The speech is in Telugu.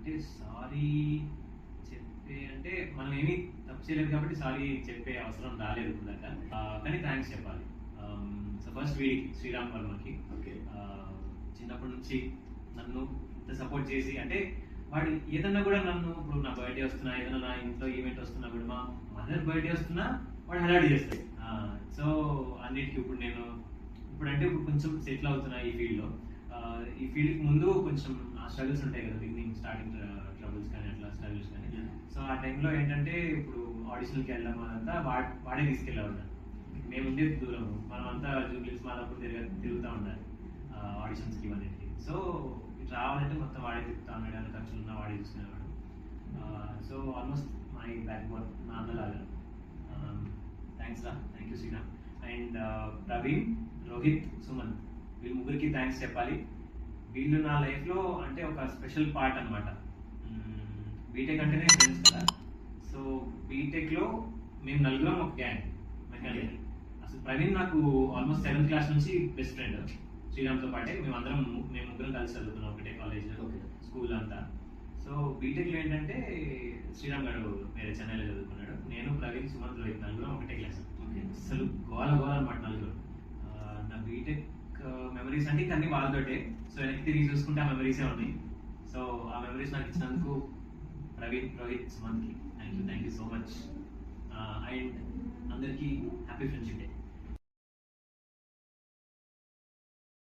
అంటే సారీ చెప్పే అంటే మనం ఏమీ తప్పు చేయలేదు కాబట్టి సారీ చెప్పే అవసరం రాలేదు ఇందాక. కానీ థ్యాంక్స్ చెప్పాలి. సో ఫస్ట్ వీడికి శ్రీరామ్ వర్మకి చిన్నప్పటి నుంచి నన్ను ఇంత సపోర్ట్ చేసి, అంటే వాడు ఏదన్నా కూడా నన్ను, ఇప్పుడు నా బర్త్డే వస్తున్నా, ఏదైనా నా ఇంట్లో ఈవెంట్ వస్తున్నా కూడా, మా మదర్ బర్త్డే వస్తున్నా వాడు హడాడి చేస్తాయి. సో అన్నిటికీ ఇప్పుడు కొంచెం సెటిల్ అవుతున్నా ఈ ఫీల్డ్లో. ఈ ఫీల్డ్కి ముందు కొంచెం ఆ స్ట్రగుల్స్ ఉంటాయి కదా, బిగినింగ్ స్టార్టింగ్ ట్రబుల్స్ కానీ అట్లా స్ట్రగుల్స్ కానీ. సో ఆ టైంలో ఏంటంటే ఇప్పుడు ఆడిషన్కి వెళ్ళడం అదంతా వాడే తీసుకెళ్ళేవాడు. మేము ఉండేది దూరం, మనం అంతా జూబ్లీస్ మాదాపూర్ తిరుగుతూ ఉండాలి ఆడిషన్స్కి ఇవన్నిటికి. సో ఇటు రావాలంటే మొత్తం వాడే తిరుగుతూ ఉన్నాడు, అని ఖర్చులు ఉన్నా వాడే చూసుకునేవాడు. So almost my backbone, నా అన్నలాగా. థ్యాంక్స్ రా, thank you Sriram. And Praveen, Rohit, Suman, వీళ్ళు ముగ్గురికి థ్యాంక్స్ చెప్పాలి. వీళ్ళు నా లైఫ్లో అంటే ఒక స్పెషల్ పార్ట్ అనమాట. బీటెక్ అంటేనే ఫ్రెండ్స్ కదా. సో బీటెక్లో మేము నలుగురం ఒక గ్యాంగ్ మెకానికల్. అసలు ప్రవీణ్ నాకు ఆల్మోస్ట్ 7th క్లాస్ నుంచి బెస్ట్ ఫ్రెండ్. శ్రీరామ్తో పాటే మేము ముగ్గురం కలిసి చదువుకున్నాం ఒకటే కాలేజ్లో, స్కూల్ అంతా. సో బీటెక్లో ఏంటంటే శ్రీరామ్ గారు వేరే చెన్నైలో చదువుకున్నాడు, నేను ప్రవీణ్, సుమంత్, రోహిత్ నలుగురం ఒకటే క్లాస్. అసలు గోల అనమాట నలుగురు. నా బీటెక్ మెమరీస్ అంటే అన్ని వాళ్ళతోటే. సో వెనక్కి తిరిగి చూసుకుంటే ఆ మెమరీసే ఉన్నాయి. సో ఆ మెమరీస్ నాకు ఇచ్చినందుకు ప్రవీణ్, రోహిత్, సుమంత్కి thank you so much. And అందరికీ హ్యాపీ ఫ్రెండ్షిప్ డే.